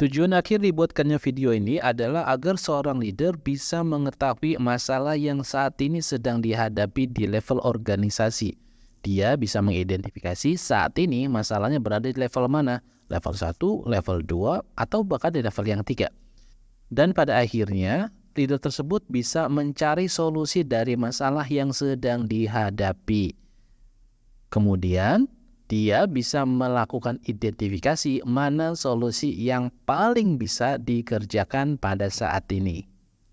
Tujuan akhir dibuatkannya video ini adalah agar seorang leader bisa mengetahui masalah yang saat ini sedang dihadapi di level organisasi. Dia bisa mengidentifikasi saat ini masalahnya berada di level mana, level 1, level 2, atau bahkan di level yang 3. Dan pada akhirnya, leader tersebut bisa mencari solusi dari masalah yang sedang dihadapi. Kemudian, dia bisa melakukan identifikasi mana solusi yang paling bisa dikerjakan pada saat ini.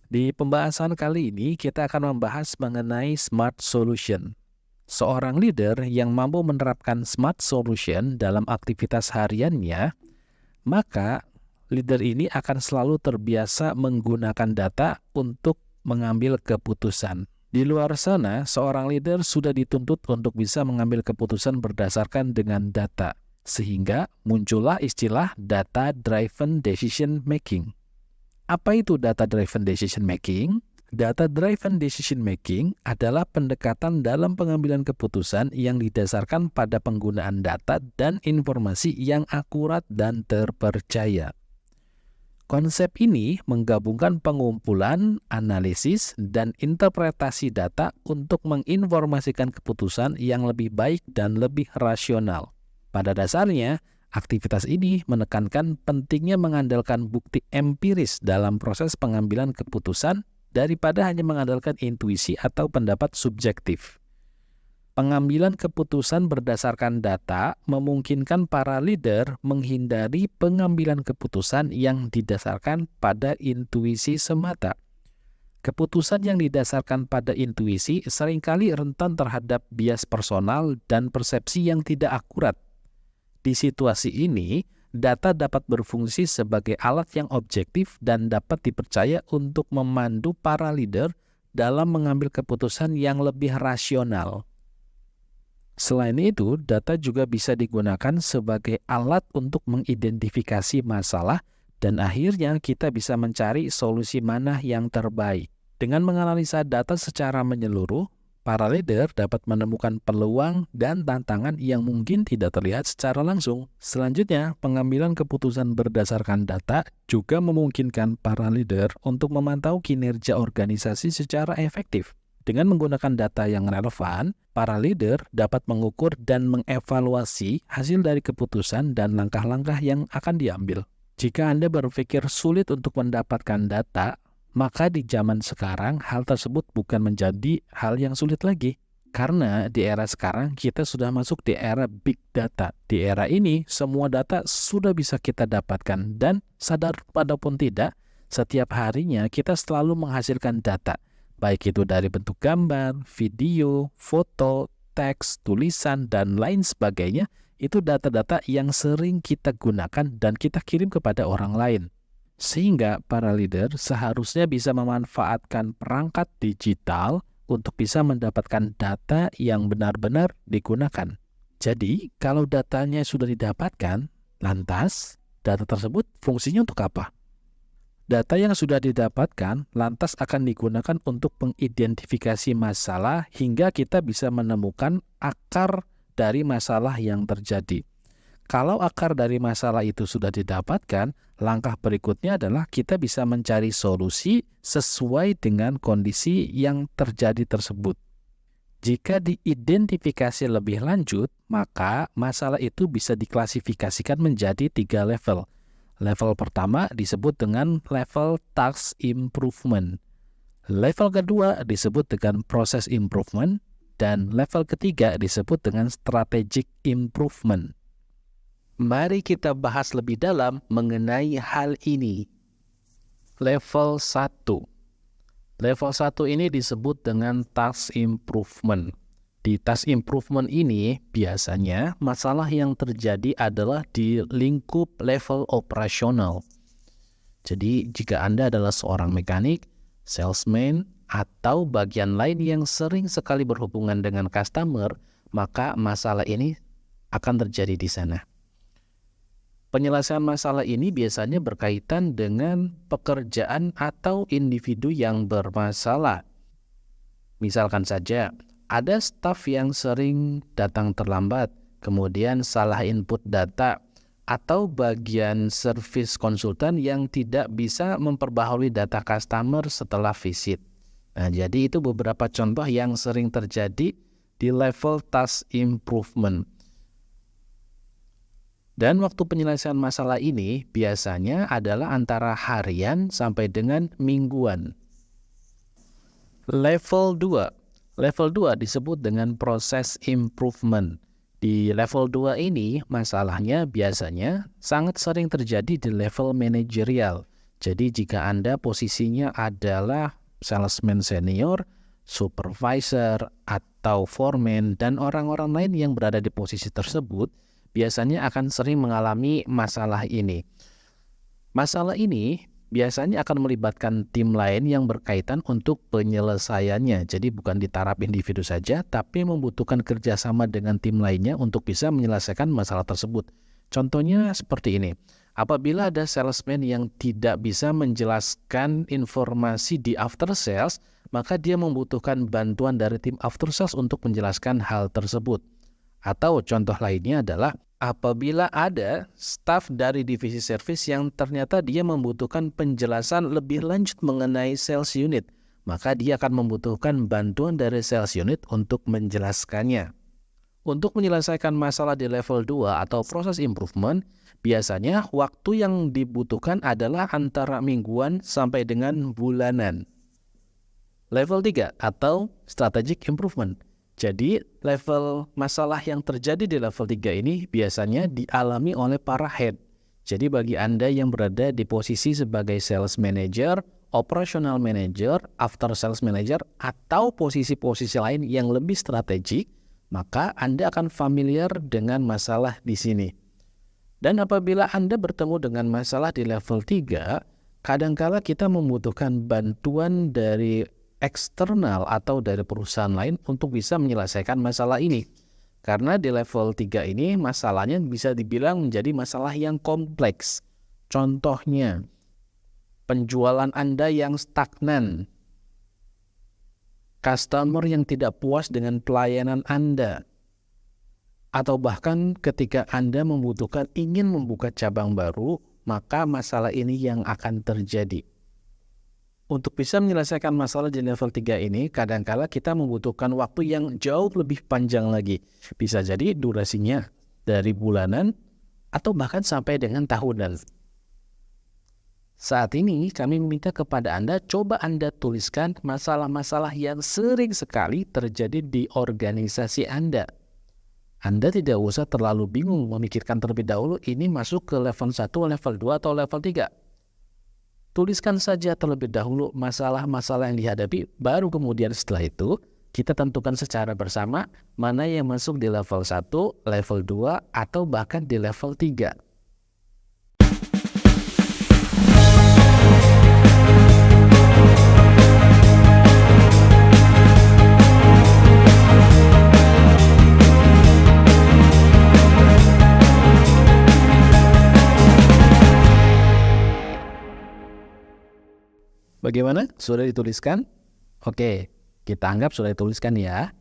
Di pembahasan kali ini, kita akan membahas mengenai smart solution. Seorang leader yang mampu menerapkan smart solution dalam aktivitas hariannya, maka leader ini akan selalu terbiasa menggunakan data untuk mengambil keputusan. Di luar sana, seorang leader sudah dituntut untuk bisa mengambil keputusan berdasarkan dengan data, sehingga muncullah istilah data-driven decision making. Apa itu data-driven decision making? Data-driven decision making adalah pendekatan dalam pengambilan keputusan yang didasarkan pada penggunaan data dan informasi yang akurat dan terpercaya. Konsep ini menggabungkan pengumpulan, analisis, dan interpretasi data untuk menginformasikan keputusan yang lebih baik dan lebih rasional. Pada dasarnya, aktivitas ini menekankan pentingnya mengandalkan bukti empiris dalam proses pengambilan keputusan daripada hanya mengandalkan intuisi atau pendapat subjektif. Pengambilan keputusan berdasarkan data memungkinkan para leader menghindari pengambilan keputusan yang didasarkan pada intuisi semata. Keputusan yang didasarkan pada intuisi seringkali rentan terhadap bias personal dan persepsi yang tidak akurat. Di situasi ini, data dapat berfungsi sebagai alat yang objektif dan dapat dipercaya untuk memandu para leader dalam mengambil keputusan yang lebih rasional. Selain itu, data juga bisa digunakan sebagai alat untuk mengidentifikasi masalah dan akhirnya kita bisa mencari solusi mana yang terbaik. Dengan menganalisa data secara menyeluruh, para leader dapat menemukan peluang dan tantangan yang mungkin tidak terlihat secara langsung. Selanjutnya, pengambilan keputusan berdasarkan data juga memungkinkan para leader untuk memantau kinerja organisasi secara efektif. Dengan menggunakan data yang relevan, para leader dapat mengukur dan mengevaluasi hasil dari keputusan dan langkah-langkah yang akan diambil. Jika Anda berpikir sulit untuk mendapatkan data, maka di zaman sekarang hal tersebut bukan menjadi hal yang sulit lagi. Karena di era sekarang kita sudah masuk di era big data. Di era ini semua data sudah bisa kita dapatkan dan sadar ataupun tidak, setiap harinya kita selalu menghasilkan data. Baik itu dari bentuk gambar, video, foto, teks, tulisan, dan lain sebagainya, itu data-data yang sering kita gunakan dan kita kirim kepada orang lain. Sehingga para leader seharusnya bisa memanfaatkan perangkat digital untuk bisa mendapatkan data yang benar-benar digunakan. Jadi, kalau datanya sudah didapatkan, lantas data tersebut fungsinya untuk apa? Data yang sudah didapatkan lantas akan digunakan untuk mengidentifikasi masalah hingga kita bisa menemukan akar dari masalah yang terjadi. Kalau akar dari masalah itu sudah didapatkan, langkah berikutnya adalah kita bisa mencari solusi sesuai dengan kondisi yang terjadi tersebut. Jika diidentifikasi lebih lanjut, maka masalah itu bisa diklasifikasikan menjadi 3 level. Level pertama disebut dengan level task improvement. Level kedua disebut dengan proses improvement. Dan level ketiga disebut dengan strategic improvement. Mari kita bahas lebih dalam mengenai hal ini. Level 1. Level 1 ini disebut dengan task improvement. Di task improvement ini, biasanya masalah yang terjadi adalah di lingkup level operasional. Jadi, jika Anda adalah seorang mekanik, salesman, atau bagian lain yang sering sekali berhubungan dengan customer, maka masalah ini akan terjadi di sana. Penyelesaian masalah ini biasanya berkaitan dengan pekerjaan atau individu yang bermasalah. Misalkan saja, ada staf yang sering datang terlambat, kemudian salah input data, atau bagian service konsultan yang tidak bisa memperbaharui data customer setelah visit. Nah, jadi itu beberapa contoh yang sering terjadi di level task improvement. Dan waktu penyelesaian masalah ini biasanya adalah antara harian sampai dengan mingguan. Level 2. Level 2 disebut dengan proses improvement. Di level 2 ini masalahnya biasanya sangat sering terjadi di level manajerial. Jadi jika Anda posisinya adalah salesman senior, supervisor, atau foreman, dan orang-orang lain yang berada di posisi tersebut, biasanya akan sering mengalami masalah ini. Masalah ini biasanya akan melibatkan tim lain yang berkaitan untuk penyelesaiannya. Jadi bukan di taraf individu saja, tapi membutuhkan kerjasama dengan tim lainnya untuk bisa menyelesaikan masalah tersebut. Contohnya seperti ini. Apabila ada salesman yang tidak bisa menjelaskan informasi di after sales, maka dia membutuhkan bantuan dari tim after sales untuk menjelaskan hal tersebut. Atau contoh lainnya adalah apabila ada staf dari divisi service yang ternyata dia membutuhkan penjelasan lebih lanjut mengenai sales unit, maka dia akan membutuhkan bantuan dari sales unit untuk menjelaskannya. Untuk menyelesaikan masalah di level 2 atau proses improvement, biasanya waktu yang dibutuhkan adalah antara mingguan sampai dengan bulanan. Level 3 atau strategic improvement. Jadi, level masalah yang terjadi di level 3 ini biasanya dialami oleh para head. Jadi, bagi Anda yang berada di posisi sebagai sales manager, operational manager, after sales manager, atau posisi-posisi lain yang lebih strategik, maka Anda akan familiar dengan masalah di sini. Dan apabila Anda bertemu dengan masalah di level 3, kadangkala kita membutuhkan bantuan dari eksternal atau dari perusahaan lain untuk bisa menyelesaikan masalah ini. Karena di level 3 ini masalahnya bisa dibilang menjadi masalah yang kompleks. Contohnya, penjualan Anda yang stagnan, customer yang tidak puas dengan pelayanan Anda, atau bahkan ketika Anda ingin membuka cabang baru, maka masalah ini yang akan terjadi. Untuk bisa menyelesaikan masalah di level 3 ini, kadangkala kita membutuhkan waktu yang jauh lebih panjang lagi. Bisa jadi durasinya dari bulanan atau bahkan sampai dengan tahunan. Saat ini kami meminta kepada Anda, coba Anda tuliskan masalah-masalah yang sering sekali terjadi di organisasi Anda. Anda tidak usah terlalu bingung memikirkan terlebih dahulu ini masuk ke level 1, level 2, atau level 3. Tuliskan saja terlebih dahulu masalah-masalah yang dihadapi, baru kemudian setelah itu kita tentukan secara bersama mana yang masuk di level 1, level 2, atau bahkan di level 3. Bagaimana? Sudah dituliskan? Oke, kita anggap sudah dituliskan ya.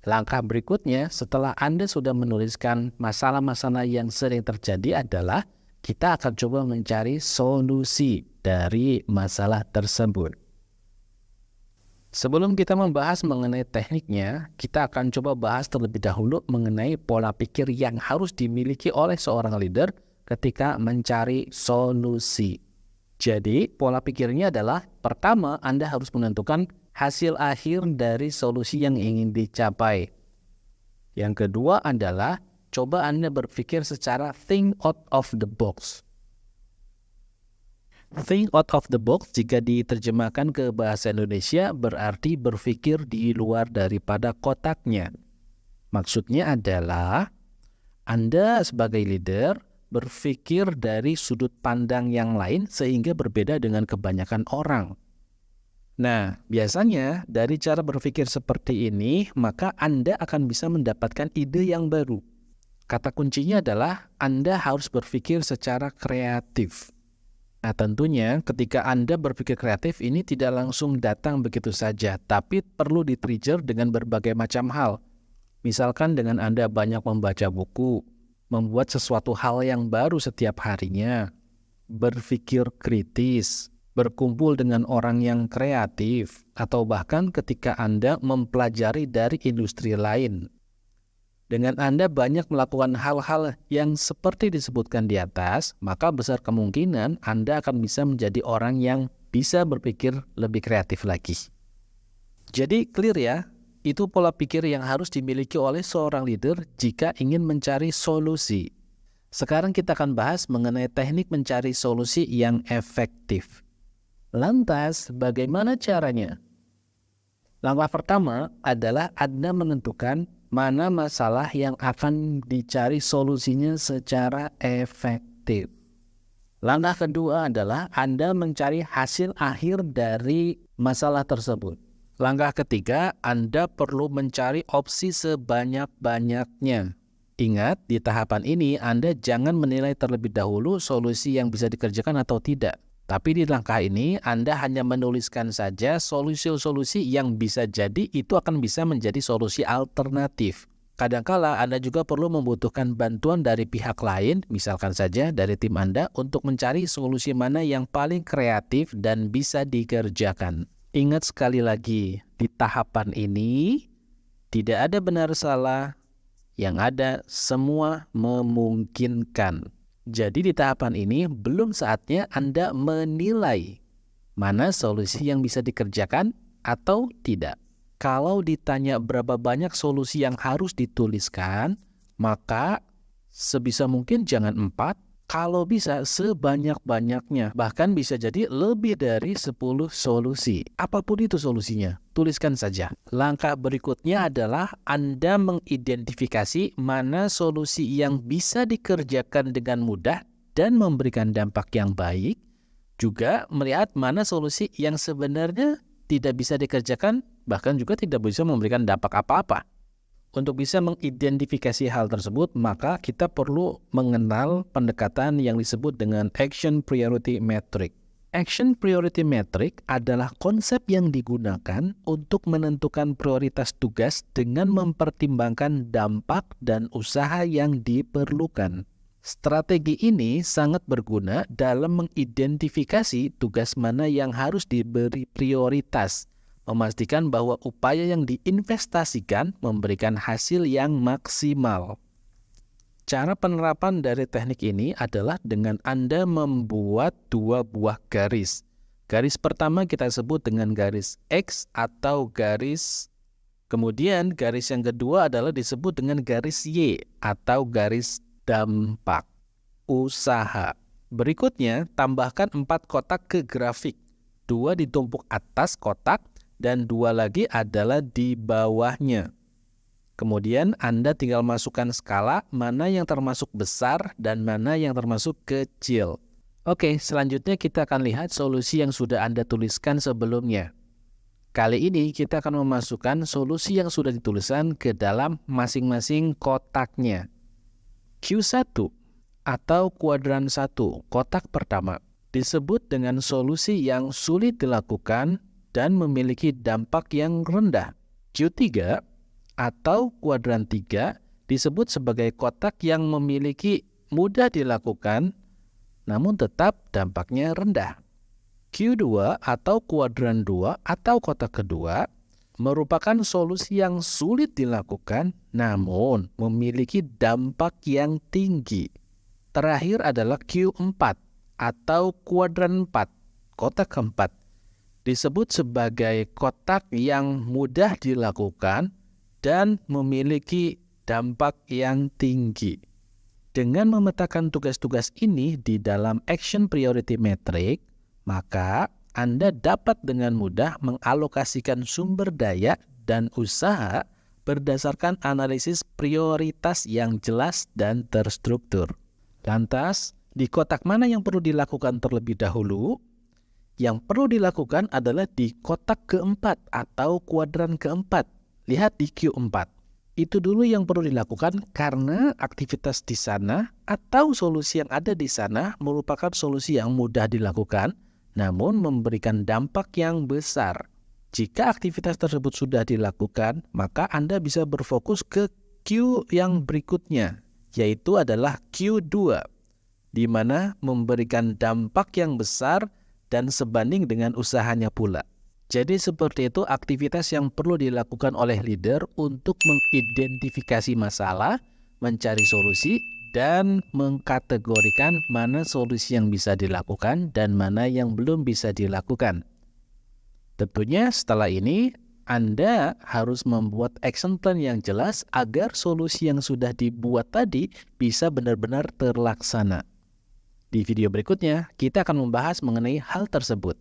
Langkah berikutnya setelah Anda sudah menuliskan masalah-masalah yang sering terjadi adalah kita akan coba mencari solusi dari masalah tersebut. Sebelum kita membahas mengenai tekniknya, kita akan coba bahas terlebih dahulu mengenai pola pikir yang harus dimiliki oleh seorang leader ketika mencari solusi. Jadi, pola pikirnya adalah pertama, Anda harus menentukan hasil akhir dari solusi yang ingin dicapai. Yang kedua adalah, coba Anda berpikir secara think out of the box. Think out of the box jika diterjemahkan ke bahasa Indonesia berarti berpikir di luar daripada kotaknya. Maksudnya adalah, Anda sebagai leader berpikir dari sudut pandang yang lain sehingga berbeda dengan kebanyakan orang. Nah, biasanya dari cara berpikir seperti ini, maka Anda akan bisa mendapatkan ide yang baru. Kata kuncinya adalah Anda harus berpikir secara kreatif. Nah, tentunya ketika Anda berpikir kreatif ini tidak langsung datang begitu saja, tapi perlu di-trigger dengan berbagai macam hal. Misalkan dengan Anda banyak membaca buku, membuat sesuatu hal yang baru setiap harinya, berpikir kritis, berkumpul dengan orang yang kreatif, atau bahkan ketika Anda mempelajari dari industri lain. Dengan Anda banyak melakukan hal-hal yang seperti disebutkan di atas, maka besar kemungkinan Anda akan bisa menjadi orang yang bisa berpikir lebih kreatif lagi. Jadi clear ya, itu pola pikir yang harus dimiliki oleh seorang leader jika ingin mencari solusi. Sekarang kita akan bahas mengenai teknik mencari solusi yang efektif. Lantas, bagaimana caranya? Langkah pertama adalah Anda menentukan mana masalah yang akan dicari solusinya secara efektif. Langkah kedua adalah Anda mencari hasil akhir dari masalah tersebut. Langkah ketiga, Anda perlu mencari opsi sebanyak-banyaknya. Ingat, di tahapan ini Anda jangan menilai terlebih dahulu solusi yang bisa dikerjakan atau tidak. Tapi di langkah ini, Anda hanya menuliskan saja solusi-solusi yang bisa jadi itu akan bisa menjadi solusi alternatif. Kadangkala Anda juga perlu membutuhkan bantuan dari pihak lain, misalkan saja dari tim Anda, untuk mencari solusi mana yang paling kreatif dan bisa dikerjakan. Ingat sekali lagi, di tahapan ini tidak ada benar salah, yang ada semua memungkinkan. Jadi di tahapan ini belum saatnya Anda menilai mana solusi yang bisa dikerjakan atau tidak. Kalau ditanya berapa banyak solusi yang harus dituliskan, maka sebisa mungkin jangan 4, kalau bisa sebanyak-banyaknya. Bahkan bisa jadi lebih dari 10 solusi. Apapun itu solusinya, tuliskan saja. Langkah berikutnya adalah Anda mengidentifikasi mana solusi yang bisa dikerjakan dengan mudah dan memberikan dampak yang baik. Juga melihat mana solusi yang sebenarnya tidak bisa dikerjakan, bahkan juga tidak bisa memberikan dampak apa-apa. Untuk bisa mengidentifikasi hal tersebut, maka kita perlu mengenal pendekatan yang disebut dengan Action Priority Metric. Action Priority Metric adalah konsep yang digunakan untuk menentukan prioritas tugas dengan mempertimbangkan dampak dan usaha yang diperlukan. Strategi ini sangat berguna dalam mengidentifikasi tugas mana yang harus diberi prioritas, memastikan bahwa upaya yang diinvestasikan memberikan hasil yang maksimal. Cara penerapan dari teknik ini adalah dengan Anda membuat 2 buah garis. Garis pertama kita sebut dengan garis X atau garis, kemudian garis yang kedua adalah disebut dengan garis Y atau garis dampak usaha. Berikutnya, tambahkan 4 kotak ke grafik. 2 ditumpuk atas kotak, dan 2 lagi adalah di bawahnya. Kemudian Anda tinggal masukkan skala mana yang termasuk besar dan mana yang termasuk kecil. Oke, selanjutnya kita akan lihat solusi yang sudah Anda tuliskan sebelumnya. Kali ini kita akan memasukkan solusi yang sudah dituliskan ke dalam masing-masing kotaknya. Q1 atau kuadran 1, kotak pertama, disebut dengan solusi yang sulit dilakukan dan memiliki dampak yang rendah. Q3 atau kuadran 3 disebut sebagai kotak yang memiliki mudah dilakukan namun tetap dampaknya rendah. Q2 atau kuadran 2 atau kotak kedua merupakan solusi yang sulit dilakukan namun memiliki dampak yang tinggi. Terakhir adalah Q4 atau kuadran 4, kotak keempat, disebut sebagai kotak yang mudah dilakukan dan memiliki dampak yang tinggi. Dengan memetakan tugas-tugas ini di dalam Action Priority Metric, maka Anda dapat dengan mudah mengalokasikan sumber daya dan usaha berdasarkan analisis prioritas yang jelas dan terstruktur. Lantas, di kotak mana yang perlu dilakukan terlebih dahulu? Yang perlu dilakukan adalah di kotak keempat atau kuadran keempat. Lihat di Q4. Itu dulu yang perlu dilakukan karena aktivitas di sana atau solusi yang ada di sana merupakan solusi yang mudah dilakukan namun memberikan dampak yang besar. Jika aktivitas tersebut sudah dilakukan, maka Anda bisa berfokus ke Q yang berikutnya, yaitu adalah Q2, di mana memberikan dampak yang besar dan sebanding dengan usahanya pula. Jadi seperti itu aktivitas yang perlu dilakukan oleh leader untuk mengidentifikasi masalah, mencari solusi, dan mengkategorikan mana solusi yang bisa dilakukan dan mana yang belum bisa dilakukan. Tentunya setelah ini, Anda harus membuat action plan yang jelas agar solusi yang sudah dibuat tadi bisa benar-benar terlaksana. Di video berikutnya, kita akan membahas mengenai hal tersebut.